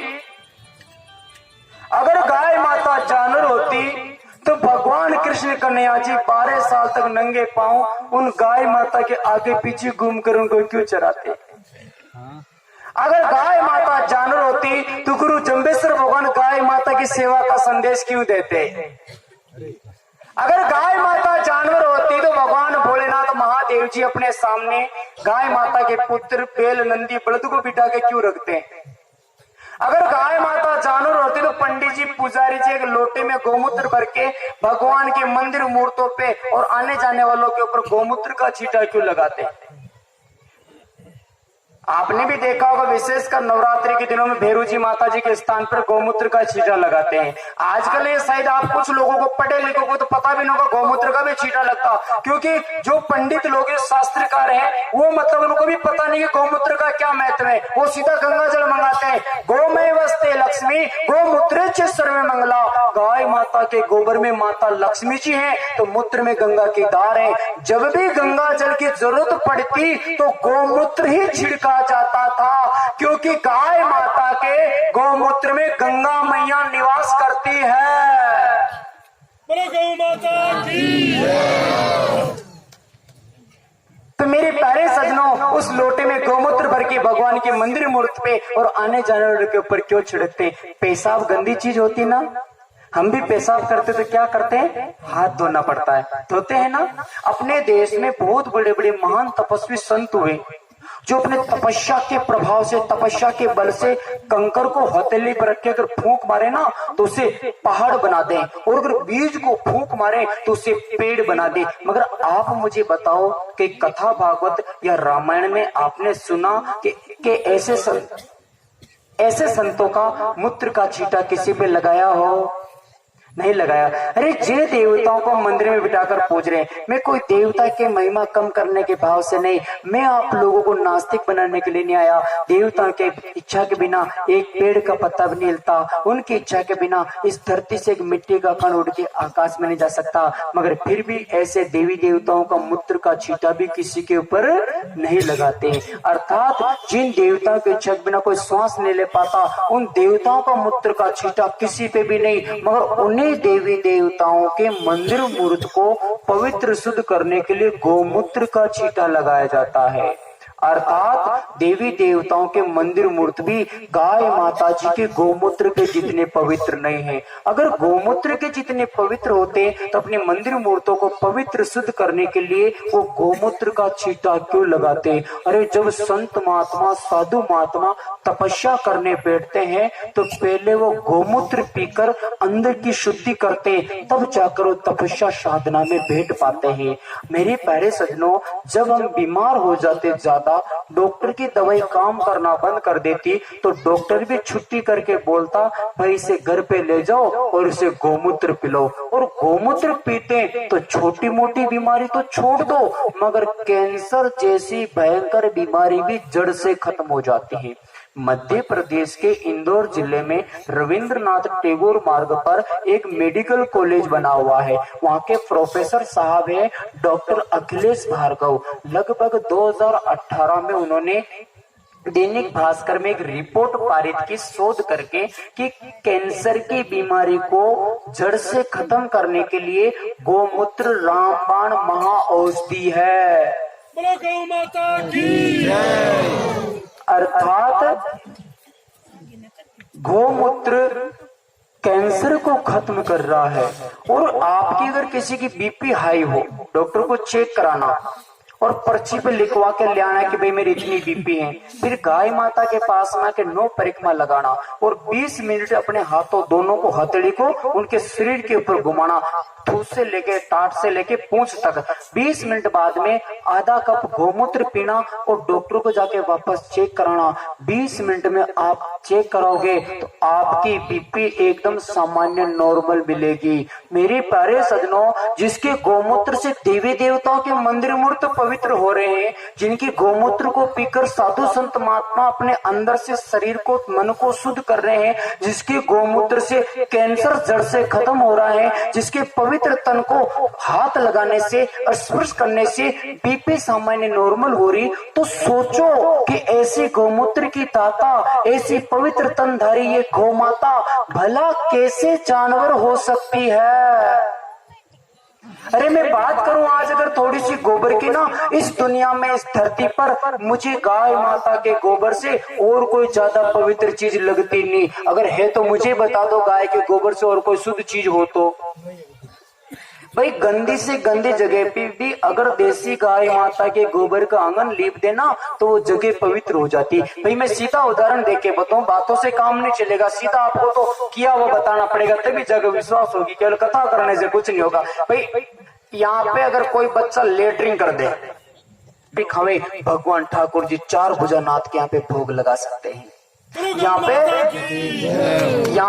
अगर गाय माता जानवर होती तो भगवान कृष्ण कन्हैया जी 12 साल तक नंगे पांव उन गाय माता के आगे पीछे घूमकर उनको क्यों चराते? अगर गाय माता जानवर होती तो गुरु जम्बेश्वर भगवान गाय माता की सेवा का संदेश क्यों देते? अगर गाय माता जानवर होती तो भगवान भोलेनाथ महादेव जी अपने सामने गाय माता के पुत्र बेल नंदी बलद को बिठा के क्यों रखते? अगर गाय माता जानवर होती तो पंडित जी पुजारी जी एक लोटे में गौमूत्र भर के भगवान के मंदिर मूर्तों पे और आने जाने वालों के ऊपर गौमूत्र का छींटा क्यों लगाते? आपने भी देखा होगा विशेषकर नवरात्रि के दिनों में भैरू जी माता जी के स्थान पर गौमूत्र का छींटा लगाते हैं। आजकल ये शायद आप कुछ लोगों को पढ़े लिखों को तो पता भी नहीं होगा गौमूत्र का भी छींटा लगता, क्योंकि जो पंडित लोग शास्त्रकार हैं वो मतलब उनको भी पता नहीं कि गौमूत्र का क्या महत्व है। वो सीधा गंगा जल मंगाते हैं। गौमय वस्ते लक्ष्मी गौमूत्र च सर्वे मंगला। गाय माता के गोबर में माता लक्ष्मी जी है तो मूत्र में गंगा की धार है। जब भी गंगा जल की जरूरत पड़ती तो गौमूत्र ही छिड़का जाता था, क्योंकि गाय माता के गौमूत्र में गंगा मैया निवास करती है। बोलो गौ माता की। तो मेरे प्यारे सजनों, उस लोटे में गौमूत्र भर के भगवान के मंदिर मूर्ति पे और आने जाने वालों के ऊपर क्यों छिड़कते? पेशाब गंदी चीज होती ना, हम भी पेशाब करते तो क्या करते हैं? हाथ धोना पड़ता है, धोते हैं ना। अपने देश में बहुत बड़े बड़े महान तपस्वी संत हुए जो अपने तपस्या के प्रभाव से, तपस्या के बल से कंकर को हथेली पर रख के अगर फूंक मारे ना तो उसे पहाड़ बना दे, और अगर बीज को फूंक मारे तो उसे पेड़ बना दे। मगर आप मुझे बताओ कि कथा भागवत या रामायण में आपने सुना कि ऐसे संतों का मूत्र का छींटा किसी पे लगाया हो? नहीं लगाया। अरे जे देवताओं को मंदिर में बिठाकर पूज रहे हैं, मैं कोई देवता के महिमा कम करने के भाव से नहीं, मैं आप लोगों को नास्तिक बनाने के लिए नहीं आया। देवता के इच्छा के बिना एक पेड़ का पत्ता भी नहीं हिलता, उनकी इच्छा के बिना इस धरती से एक मिट्टी का कण उड़ के आकाश में नहीं जा सकता। मगर फिर भी ऐसे देवी देवताओं का मूत्र का छींटा भी किसी के ऊपर नहीं लगाते। अर्थात जिन देवताओं की इच्छा के बिना कोई श्वास नहीं ले पाता, उन देवताओं का मूत्र का छींटा किसी पे भी नहीं। मगर उन्हें देवी देवताओं के मंदिर मूर्त को पवित्र शुद्ध करने के लिए गौमूत्र का छींटा लगाया जाता है। अर्थात देवी देवताओं के मंदिर मूर्त भी गाय माता जी के गौमूत्र के जितने पवित्र नहीं है। अगर गौमूत्र के जितने पवित्र होते तो अपने मंदिर मूर्तों को पवित्र शुद्ध करने के लिए वो गौमूत्र का छींटा क्यों लगाते? अरे जब संत महात्मा, साधु महात्मा तपस्या करने बैठते हैं तो पहले वो गौमूत्र पीकर अंदर की शुद्धि करते, तब जाकर वो तपस्या साधना में बैठ पाते हैं। मेरे प्यारे सज्जनों, जब हम बीमार हो जाते ज्यादा, डॉक्टर की दवाई काम करना बंद कर देती तो डॉक्टर भी छुट्टी करके बोलता भाई इसे घर पे ले जाओ और इसे गौमूत्र पिलाओ। और गौमूत्र पीते तो छोटी मोटी बीमारी तो छोड़ दो, मगर कैंसर जैसी भयंकर बीमारी भी जड़ से खत्म हो जाती है। मध्य प्रदेश के इंदौर जिले में रविंद्रनाथ टैगोर मार्ग पर एक मेडिकल कॉलेज बना हुआ है। वहाँ के प्रोफेसर साहब है डॉक्टर अखिलेश भार्गव। लगभग 2018 में उन्होंने दैनिक भास्कर में एक रिपोर्ट पारित की, शोध करके कि कैंसर की बीमारी को जड़ से खत्म करने के लिए गौमूत्र रामबाण महाऔषधि है। बोलो गौ माता की। अर्थात गौमूत्र कैंसर को खत्म कर रहा है। और आपकी अगर किसी की बीपी हाई हो, डॉक्टर को चेक कराना और पर्ची पे लिखवा के ले आना कि भाई मेरी इतनी बीपी है, फिर गाय माता के पास में आके 9 परिक्रमा लगाना और 20 मिनट अपने हाथों दोनों को, हथेली को उनके शरीर के ऊपर घुमाना, ठूस से लेके, टाट से लेके पूंछ तक। 20 मिनट बाद में आधा कप गौमूत्र पीना और डॉक्टर को जाके वापस चेक कराना। 20 मिनट में आप चेक कराओगे तो आपकी बीपी एकदम सामान्य नॉर्मल मिलेगी। मेरे प्यारे सजनों, जिसके गौमूत्र से देवी देवताओं के मंदिर मूर्त पवित्र हो रहे हैं, जिनकी गौमूत्र को पीकर साधु संत महात्मा अपने अंदर से शरीर को, मन को शुद्ध कर रहे हैं, जिसके गौमूत्र से कैंसर जड़ से खत्म हो रहा है, जिसके पवित्र तन को हाथ लगाने से और स्पर्श करने से बीपी सामान्य नॉर्मल हो रही, तो सोचो कि ऐसी गौमूत्र की दाता, ऐसी पवित्र तनधारी ये गौ माता भला कैसे जानवर हो सकती है? अरे मैं बात करूं आज अगर थोड़ी सी गोबर की ना, इस दुनिया में, इस धरती पर मुझे गाय माता के गोबर से और कोई ज्यादा पवित्र चीज लगती नहीं। अगर है तो मुझे बता दो, गाय के गोबर से और कोई शुद्ध चीज हो तो। भाई गंदी से गंदी जगह पे भी अगर देसी गाय माता के गोबर का आंगन लीप देना तो वो जगह पवित्र हो जाती। भाई मैं सीधा उदाहरण देके बताऊं, बातों से काम नहीं चलेगा, सीधा आपको तो किया हुआ बताना पड़ेगा, तभी जगह विश्वास होगी। केवल कथा करने से कुछ नहीं होगा। भाई यहाँ पे अगर कोई बच्चा लेटरिंग कर दे, खावे भगवान ठाकुर जी 4 भुजानाथ के यहाँ पे भोग लगा सकते हैं। यहाँ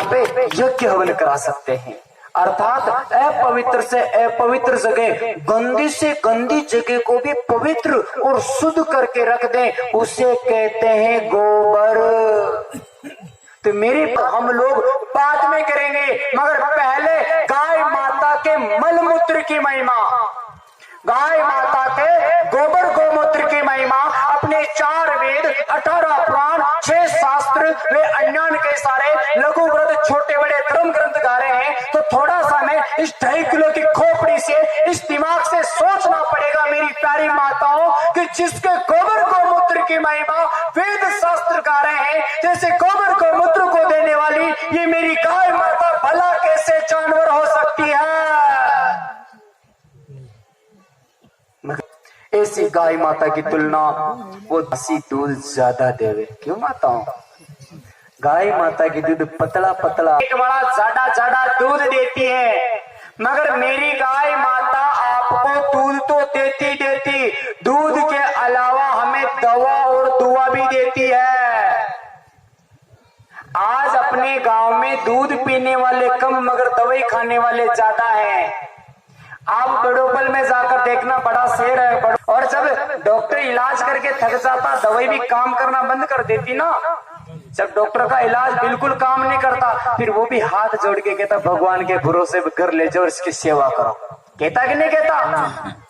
पे यज्ञ हवन करा सकते हैं। अर्थात अपवित्र से अपवित्र जगह, गंदी से गंदी जगह को भी पवित्र और शुद्ध करके रख दें, उसे कहते हैं गोबर। तो मेरे हम लोग बाद में करेंगे, मगर पहले गाय माता के मलमूत्र की महिमा, गाय माता के गोबर गोमूत्र की महिमा, अपने 4 वेद, 18 पुराण, 6 शास्त्र, वे अन्यान के सारे लघु व्रत, छोटे बड़े धर्म ग्रंथ गा रहे हैं। तो थोड़ा सा मैं इस 2.5 किलो की खोपड़ी से, इस दिमाग से सोचना पड़ेगा मेरी प्यारी माताओं, कि जिसके गोबर गोमूत्र की महिमा वेद शास्त्र गा रहे हैं, जैसे गोबर गोमूत्र को देने वाली ये मेरी गाय माता भला कैसे जानवर हो सकती है। ऐसी गाय माता की तुलना वो देसी दूध ज्यादा देवे। क्यों माताओं? गाय माता की दूध पतला पतला, एक बड़ा ज्यादा ज्यादा दूध देती है, मगर मेरी गाय माता आपको दूध तो देती, दूध के अलावा हमें दवा और दुआ भी देती है। आज अपने गांव में दूध पीने वाले कम, मगर दवाई खाने वाले ज्यादा हैं। आप बड़ोपल में जाकर देखना, बड़ा शेर है, और जब डॉक्टर इलाज करके थक जाता, दवाई भी काम करना बंद कर देती ना। जब डॉक्टर का इलाज बिल्कुल काम नहीं करता, फिर वो भी हाथ जोड़ के कहता भगवान के भरोसे घर ले जाओ, इसकी सेवा करो। कहता कि नहीं कहता?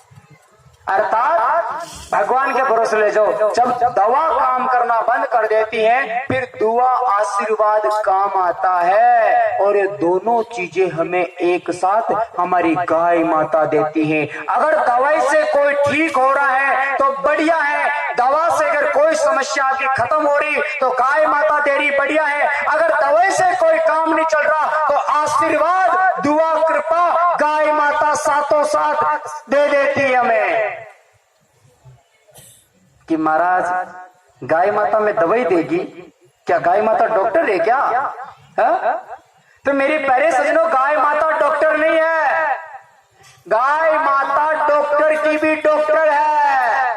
अर्थात भगवान के भरोसे ले जाओ। जब दवा काम करना बंद कर देती है, फिर दुआ आशीर्वाद काम आता है, और ये दोनों चीजें हमें एक साथ हमारी गाय माता देती है। अगर दवाई से कोई ठीक हो रहा है तो बढ़िया है, दवा से अगर कोई समस्या आपकी खत्म हो रही तो गाय माता दे रही, बढ़िया है। अगर दवाई से कोई काम नहीं चल रहा तो आशीर्वाद, दुआ, कृपा गाय माता साथों साथ दे देती है हमें। कि महाराज गाय माता में दवाई देगी क्या? गाय माता डॉक्टर है क्या? हा? तो मेरे प्यारे सजनों, गाय माता डॉक्टर नहीं है, गाय माता डॉक्टर की भी डॉक्टर है।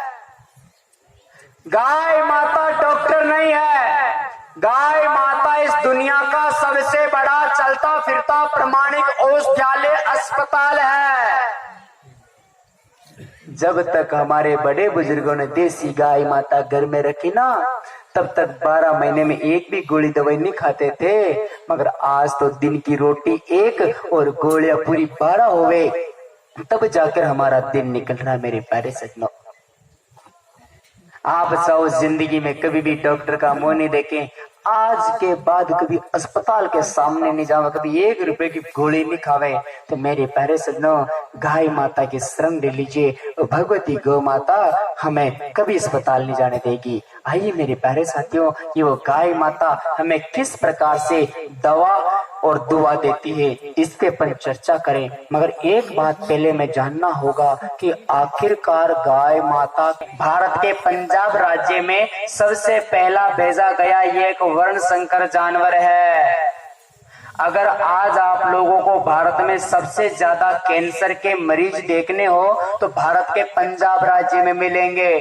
गाय माता डॉक्टर नहीं है, गाय माता इस दुनिया का सबसे बड़ा चलता फिरता प्रमाणिक औषधालय अस्पताल है। जब तक हमारे बड़े बुजुर्गों ने देसी गाय माता घर में रखी ना, तब तक 12 महीने में एक भी गोली दवाई नहीं खाते थे। मगर आज तो दिन की रोटी 1 और गोलियां पूरी 12 हो गए, तब जाकर हमारा दिन निकल रहा है। मेरे प्यारे सजनों, आप चाहो जिंदगी में कभी भी डॉक्टर का मुंह नहीं देखें, आज के बाद कभी अस्पताल के सामने नहीं जाओ, कभी 1 रुपए की गोली नहीं खावे, तो मेरे प्यारे सजनों गाय माता की शरण ले लीजिए। भगवती गौ माता हमें कभी अस्पताल नहीं जाने देगी। आइए मेरे प्यारे साथियों, ये वो गाय माता हमें किस प्रकार से दवा और दुआ देती है, इस पे अपन चर्चा करें। मगर एक बात पहले में जानना होगा कि आखिरकार गाय माता भारत के पंजाब राज्य में सबसे पहला भेजा गया ये एक वर्ण संकर जानवर है। अगर आज आप लोगों को भारत में सबसे ज्यादा कैंसर के मरीज देखने हो तो भारत के पंजाब राज्य में मिलेंगे।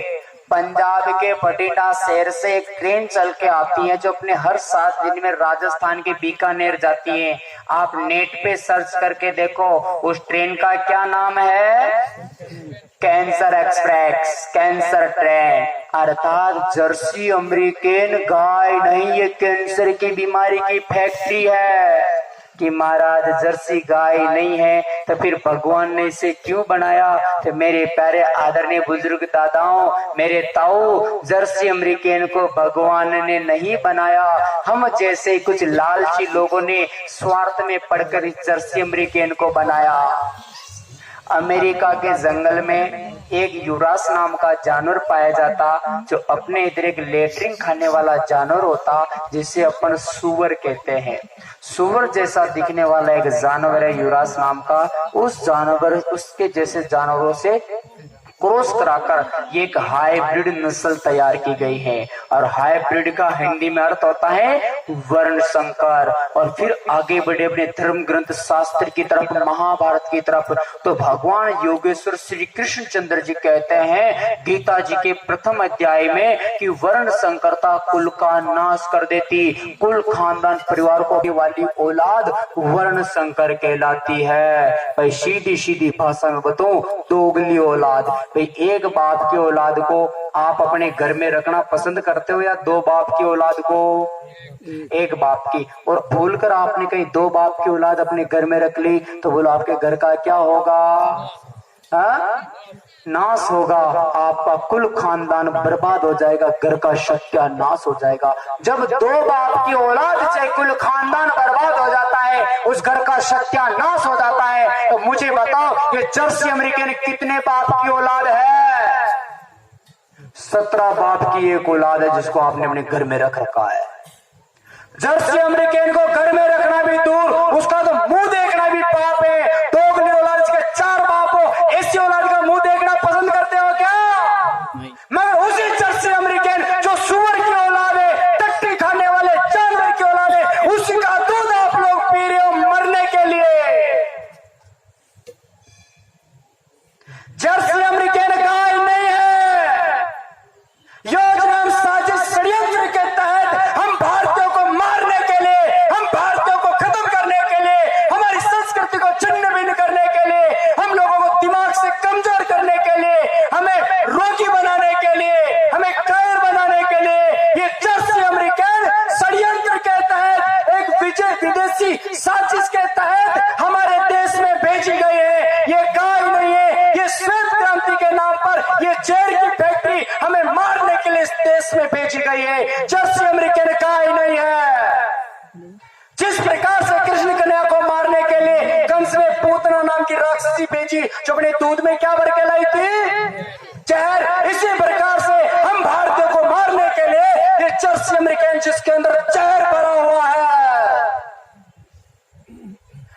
पंजाब के बठिंडा शहर से एक ट्रेन चल के आती है जो अपने हर 7 दिन में राजस्थान के बीकानेर जाती है। आप नेट पे सर्च करके देखो, उस ट्रेन का क्या नाम है? Cancer express, cancer train. अर्थात जर्सी अमेरिकन गाय नहीं, ये कैंसर की बीमारी की फैक्ट्री है। कि महाराज जर्सी गाय नहीं है तो फिर भगवान ने इसे क्यों बनाया? तो मेरे प्यारे आदरणीय बुजुर्ग दादाओं, मेरे ताऊ, जर्सी अमेरिकन को भगवान ने नहीं बनाया, हम जैसे कुछ लालची लोगों ने स्वार्थ में पड़कर इस जर्सी अमेरिकन को बनाया। अमेरिका के जंगल में एक यूरास नाम का जानवर पाया जाता, जो अपने इधर एक लेटरिन खाने वाला जानवर होता, जिसे अपन सुअर कहते हैं। सुअर जैसा दिखने वाला एक जानवर है यूरास नाम का। उस जानवर, उसके जैसे जानवरों से क्रॉस कराकर ये एक हाइब्रिड नस्ल तैयार की गई है। और हाइब्रिड का हिंदी में अर्थ होता है वर्ण संकर। और फिर आगे बढ़े अपने धर्म ग्रंथ शास्त्र की तरफ, महाभारत की तरफ, तो भगवान योगेश्वर श्री कृष्ण चंद्र जी कहते हैं गीता जी के प्रथम अध्याय में कि वर्ण संकरता कुल का नाश कर देती, कुल खानदान परिवार को वाली औलाद वर्ण संकर कहलाती है। भाई सीधी सीधी भाषा में बताऊं, दोगली औलाद। भाई एक बाप की औलाद को आप अपने घर में रखना पसंद करते हो या दो बाप की औलाद को? एक बाप की। और भूलकर आपने कहीं दो बाप की औलाद अपने घर में रख ली तो बोलो आपके घर का क्या होगा? नाश होगा, आपका कुल खानदान बर्बाद हो जाएगा, घर का सत्यानाश हो जाएगा। जब दो बाप की औलाद से कुल खानदान बर्बाद हो जाता है, उस घर का सत्यानाश हो जाता है, तो मुझे बताओ ये जर्सी अमेरिकन कितने बाप की औलाद है? 17 बाप की एक औलाद है जिसको आपने अपने घर में रख रखा है। जर्सी अमेरिकन को घर में रखना भी दूर, उसका तो मुंह देखना भी पाप है। दोगली औलाद के 4 बाप हो, ऐसी औलाद का मुंह देखना पसंद करते हो क्या? मगर उसी जर्सी अमेरिकन जो सुअर की औलाद है, टट्टी खाने वाले जानवर की औलाद है, उसी का दूध आप लोग पी रहे हो मरने के लिए। जर्सी अमेरिकन गाय नहीं है। योजना साजिश षड्यंत्र के तहत हम भारतीयों को मारने के लिए, हम भारतीयों को खत्म करने के लिए, हमारी संस्कृति को छिन्न भिन्न करने के लिए, हम लोगों को दिमाग से कमजोर करने के लिए, हमें रोगी बनाने के लिए, हमें कायर बनाने के लिए ये जर्सी अमेरिकन षड्यंत्र के तहत एक विदेशी साजिश के तहत हमारे देश में भेजी गई है। ये गाय नहीं है, ये श्वेत क्रांति के नाम पर ये जहर की फैक्ट्री हमें मारने के लिए इस देश में भेजी गई है। जर्सी अमेरिकन गाय नहीं है। जिस प्रकार से कृष्ण कन्या को मारने के लिए कंस ने पूतना नाम की राक्षसी भेजी जो अपने दूध में क्या भर के लाई थी? जहर। इसी प्रकार से हम भारतीयों को मारने के लिए ये जर्सी अमेरिकन जिसके अंदर जहर भरा हुआ है।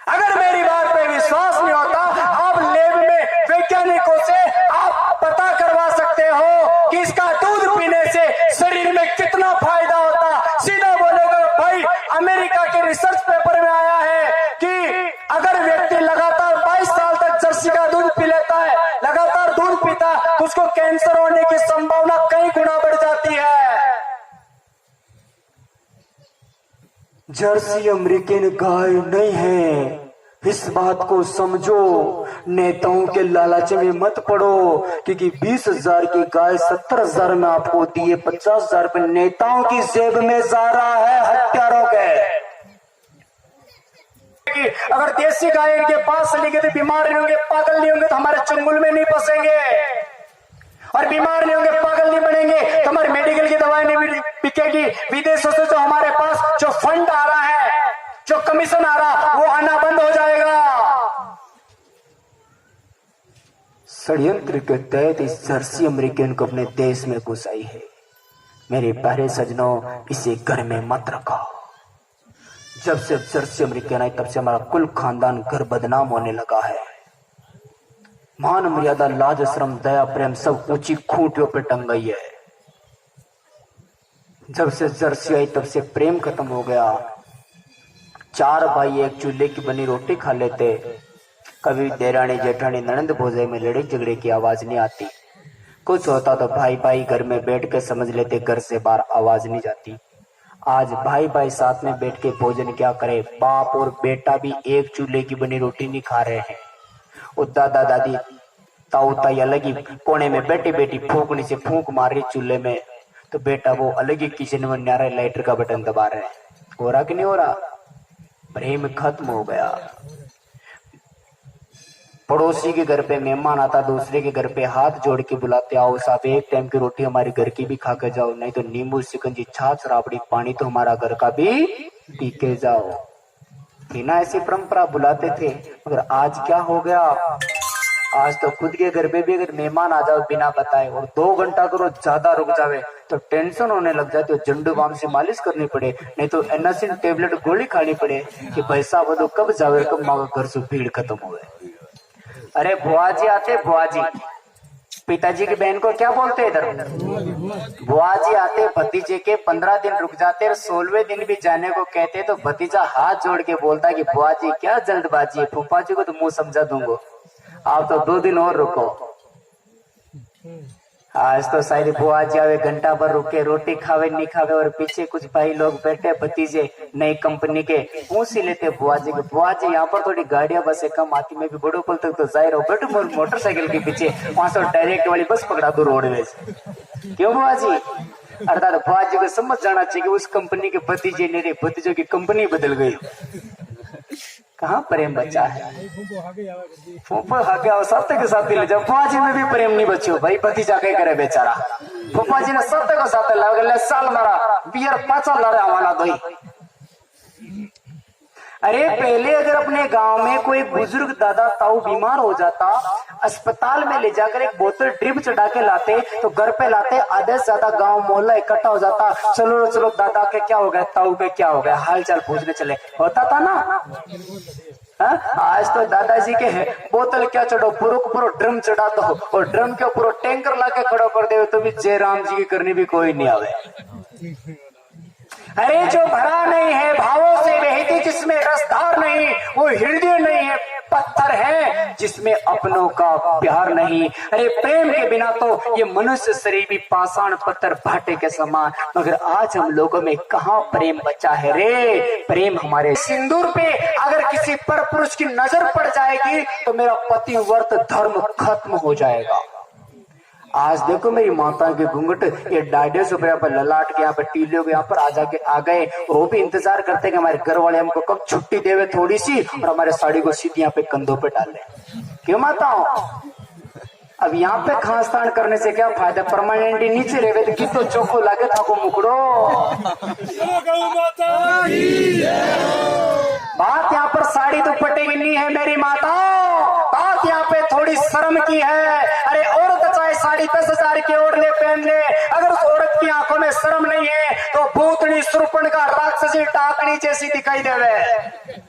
अगर मेरी बात पे विश्वास नहीं होता, आप लेब में वैज्ञानिकों से आप पता करवा सकते हो कि इसका दूध पीने से शरीर में कितना फायदा होता। सीधा बोलेगा भाई, अमेरिका के रिसर्च पेपर में आया है कि अगर व्यक्ति लगातार 22 साल तक जर्सी का दूध पी लेता है, लगातार दूध पीता, तो उसको कैंसर होने की संभावना कई गुना बढ़ जाती है। जर्सी अमेरिकन गाय नहीं है, इस बात को समझो। नेताओं के लालच में मत पड़ो, क्योंकि 20,000 की गाय 70,000 में आपको दिए 50,000 रुपए नेताओं की जेब में जा रहा है, हत्यारों के। अगर देसी गाय इनके पास चली गई तो बीमार नहीं होंगे, पागल नहीं होंगे, तो हमारे चंगुल में नहीं फंसेंगे। और बीमार नहीं होंगे, पागल नहीं बनेंगे, तो हमारी मेडिकल की दवाई नहीं बिकेगी। विदेशों से जो हमारे पास जो फंड आ रहा है, जो कमीशन आ रहा, वो आना बंद हो जाएगा। षड्यंत्र के तहत इस जर्सी अमेरिकन को अपने देश में घुसाई है। मेरे प्यारे सजनों, इसे घर में मत रखो। जब से जर्सी अमेरिकन आई तब से हमारा कुल खानदान घर बदनाम होने लगा है। मान मर्यादा, लाज, शर्म, दया, प्रेम सब ऊंची खूंटियों पर टंग गई है। जब से जर्सी आई तब से प्रेम खत्म हो गया। 4 भाई एक चूल्हे की बनी रोटी खा लेते। कभी देरानी जेठानी ननंद भोजाई में लड़े झगड़े की आवाज नहीं आती। कुछ होता तो भाई भाई घर में बैठ के समझ लेते, घर से बाहर आवाज नहीं जाती। आज भाई भाई साथ में बैठ के भोजन क्या करे, बाप और बेटा भी एक चूल्हे की बनी रोटी नहीं खा रहे हैं। और दादा दादी ताऊ ताई अलग ही कोने में बैठी बैठी फूकनी से फूंक मार रही चूल्हे में, तो बेटा वो अलग ही किचन में न्यारा लाइटर का बटन दबा रहे हैं। हो रहा कि नहीं हो रहा? प्रेम खत्म हो गया। पड़ोसी के घर पे मेहमान आता, दूसरे के घर पे हाथ जोड़ के बुलाते, आओ साहब एक टाइम की रोटी हमारे घर की भी खा के जाओ, नहीं तो नींबू शिकंजी छाछ राबड़ी पानी तो हमारा घर का भी पी के जाओ। बिना ऐसी परंपरा बुलाते थे। मगर आज क्या हो गया? आज तो खुद के घर पे भी अगर मेहमान आ जाओ बिना बताए और 2 घंटा करो ज्यादा रुक जावे तो टेंशन होने लग जाती है। झंडू बाम से मालिश करनी पड़े, नहीं तो एनासिन टेबलेट गोली खानी पड़े कि पैसा वो कब जावे, कब मांगो घर से भीड़ खत्म हो गए। अरे बुआ जी आते, बुआ जी पिताजी की बहन को क्या बोलते हैं इधर? बुआ जी आते भतीजे के 15 दिन रुक जाते और 16वें दिन भी जाने को कहते तो भतीजा हाथ जोड़ के बोलता कि बुआ जी क्या जल्दबाजी है, फूफा जी को तो मुंह समझा दूंगा, आप तो 2 दिन और रुको। आज तो शायद बुआ जी आवे, घंटा भर रुके, रोटी खावे नहीं खावे, और पीछे कुछ भाई लोग बैठे भतीजे नई कंपनी के, पूछ ही लेते बुआ जी को, बुआ जी यहाँ पर थोड़ी गाड़ियां बसें कम आती, मैं भी बड़ों पुल तक तो जाहिर हूँ, बैठू मोटरसाइकिल के पीछे 500 डायरेक्ट वाली बस पकड़ा दो रोडवेज। क्यों बुआ जी? अर्थात बुआ जी को समझ जाना चाहिए कि उस कंपनी के भतीजे नहीं रहे, भतीजों की कंपनी बदल गई। कहाँ प्रेम बचा है? फूफा हागे सत्य के साथ ले जाओ। बुआ जी में भी प्रेम नहीं बच्चों भाई, भतीजा क्या करे बेचारा। फूफा जी ने सत्य को साथ लगा साल मारा बियर 5 साल लड़ा हमारा दो। अरे पहले अगर अपने गांव में कोई बुजुर्ग दादा ताऊ बीमार हो जाता, अस्पताल में ले जाकर एक बोतल ड्रिप चढ़ा के लाते, तो घर पे लाते, आधे से ज्यादा गांव मोहल्ला इकट्ठा हो जाता, चलो चलो दादा के क्या हो गया, ताऊ के क्या हो गया, हाल चाल पूछने चले, होता था ना? हा? आज तो दादाजी के है बोतल क्या चढ़ो, पूरा को पूरा ड्रम चढ़ा दो, और ड्रम के ऊपर टैंकर लाके खड़ा कर दे, तो भी जय राम जी की करनी भी कोई नहीं आवे। अरे जो भरा नहीं है भावों से बहती, जिसमें रसधार नहीं, वो हृदय नहीं है, पत्थर है जिसमें अपनों का प्यार नहीं। अरे प्रेम के बिना तो ये मनुष्य शरीर भी पाषाण पत्थर भाटे के समान, मगर आज हम लोगों में कहाँ प्रेम बचा है रे? प्रेम हमारे सिंदूर पे अगर किसी पर पुरुष की नजर पड़ जाएगी तो मेरा पतिव्रत धर्म खत्म हो जाएगा। आज देखो मेरी माता के घूंघट ये डाढ़े से यहाँ पर ललाट के, यहाँ पर टीलियों के यहाँ पर आ गए, और वो भी इंतजार करते हैं कि हमारे घर वाले हमको कब छुट्टी देवे थोड़ी सी, और हमारे साड़ी को सीधी यहाँ पे कंधों पे डाले। क्यों माताओं? अब यहाँ पे खानस्तान करने से क्या फायदा, परमानेंट नीचे रहे तो कितो चोखो लागे था को मुकड़ो। बात यहाँ पर साड़ी दुपट्टे की नहीं है मेरी माता, बात यहाँ पे थोड़ी शर्म की है। अरे औरत चाहे साड़ी 10,000 की ओढ़ ले पहन ले, अगर उस औरत की आंखों में शर्म नहीं है तो भूतनी सुरपण का राक्षसी टाकनी जैसी दिखाई देवे।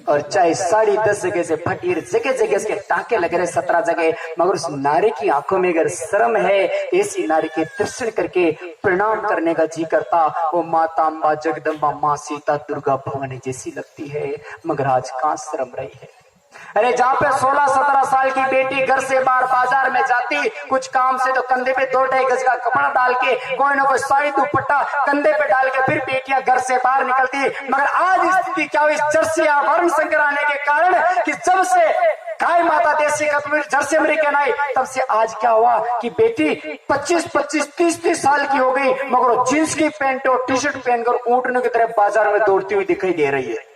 और चाहे साड़ी 10 जगह से फटी, जगह जगह इसके टाके लग रहे 17 जगह, मगर उस नारी की आंखों में अगर शर्म है, ऐसी नारी के दर्शन करके प्रणाम करने का जी करता। वो माता अम्बा जगदम्बा माँ सीता दुर्गा भवानी जैसी लगती है, मगर आज कहाँ शर्म रही है। अरे जहाँ पे 16-17 साल की बेटी घर से बाहर बाजार में जाती कुछ काम से, तो कंधे पे 2-2.5 गज का कपड़ा डाल के, कोई ना कोई साड़ी दुपट्टा कंधे पे डाल के फिर बेटियां घर से बाहर निकलती। मगर आज स्थिति क्या हुई? जर्सी वर्ण संकर आने के कारण कि जब से गाय माता देसी जर्सी अमेरिकन आई, तब से आज क्या हुआ कि बेटी 25-25, 30-30 साल की हो गई, मगर वो जींस की पैंट और टी शर्ट पहनकर ऊँटने की तरह बाजार में दौड़ती हुई दिखाई दे रही है।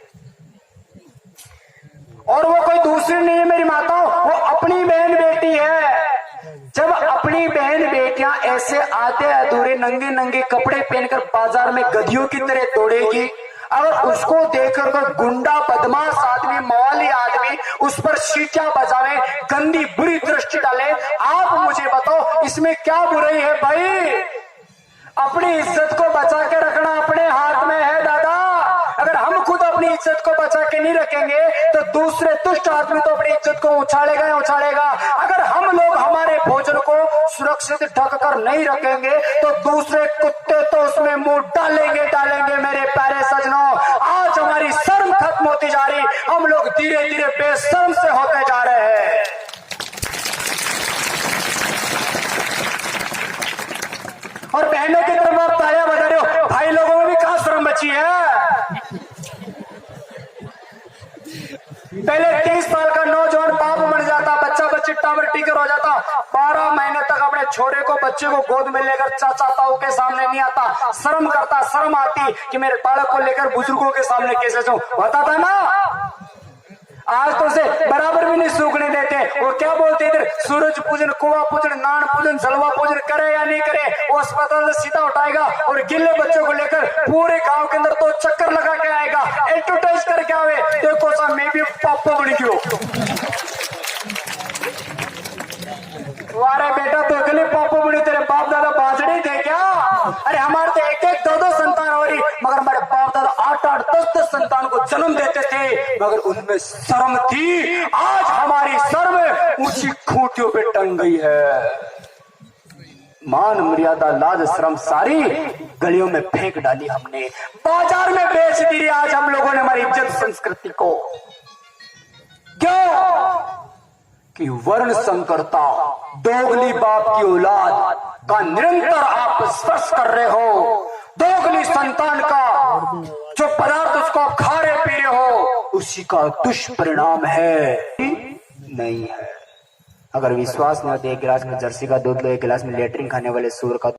और वो कोई दूसरी नहीं है मेरी माताओं, वो अपनी बहन बेटी है। जब अपनी बहन बेटियां ऐसे आधे अधूरे नंगे नंगे कपड़े पहनकर बाजार में गधियों की तरह दौड़ेगी, अगर उसको देखकर कोई गुंडा बदमाश आदमी मवाली आदमी उस पर सीटियां बजावे, गंदी बुरी दृष्टि डाले, आप मुझे बताओ इसमें क्या बुराई है भाई? अपनी इज्जत को बचा के रखना अपने हाथ में है दादा। अगर हम खुद अपनी इज्जत को बचा के नहीं रखेंगे तो दूसरे दुष्ट आदमी तो अपनी इज्जत को उछालेगा। अगर हम लोग हमारे भोजन को सुरक्षित ढक कर नहीं रखेंगे तो दूसरे कुत्ते तो उसमें मुंह डालेंगे। मेरे प्यारे सजनों, आज हमारी शर्म खत्म होती जा रही, हम लोग धीरे धीरे बेशर्म से होते जा रहे हैं। और बहनों की तरफ आप तालियां बजा रहे हो, भाई लोगों में भी कहां शर्म बची है? पहले 30 साल का नौजवान बाप बन जाता, बच्चा बच्ची टावर टीकर हो जाता, 12 महीने तक अपने छोरे को बच्चे को गोद में लेकर चाचा ताऊ के सामने नहीं आता, शर्म करता, शर्म आती कि मेरे बालक को लेकर बुजुर्गों के सामने कैसे जाऊं, बताता ना। आज तो उसे बराबर भी नहीं सूखने देते। वो क्या बोलते इधर सूरज पूजन, कुआ पूजन, नान पूजन, जलवा पूजन करे या नहीं करे, वो अस्पताल से सीधा उठाएगा और गिल्ले बच्चों को लेकर पूरे गांव के अंदर तो चक्कर लगा के आएगा, एडवर्टाइज करके आवे, देखो सा मैं भी पापा बन गयो। वारे बेटा तो अगले पापा बड़ी तेरे बाप दादा बाजड़ी थे क्या? अरे हमारे तो 1-1, 2-2 संतान हो रही, मगर हमारे बाप दादा 8-8, 10-10 संतान को जन्म देते थे, मगर उनमें शर्म थी। आज हमारी शर्म ऊंची खूंटी कुत्तियों पे टंग गई है। मान मर्यादा लाज शर्म सारी गलियों में फेंक डाली हमने, बाजार में बेच दी आज हम लोगों ने हमारी इज्जत संस्कृति को। क्यों कि वर्ण संकरता दोगली बाप की औलाद का निरंतर आप स्पर्श कर रहे हो, दोगली संतान का जो पदार्थ उसको आप खा रहे पी रहे हो उसी का दुष्परिणाम है, नहीं है। अगर विश्वास नहीं हो तो एक गिलास में जर्सी का दूध लो, एक गिलास में लेटरिन खाने वाले सूअर का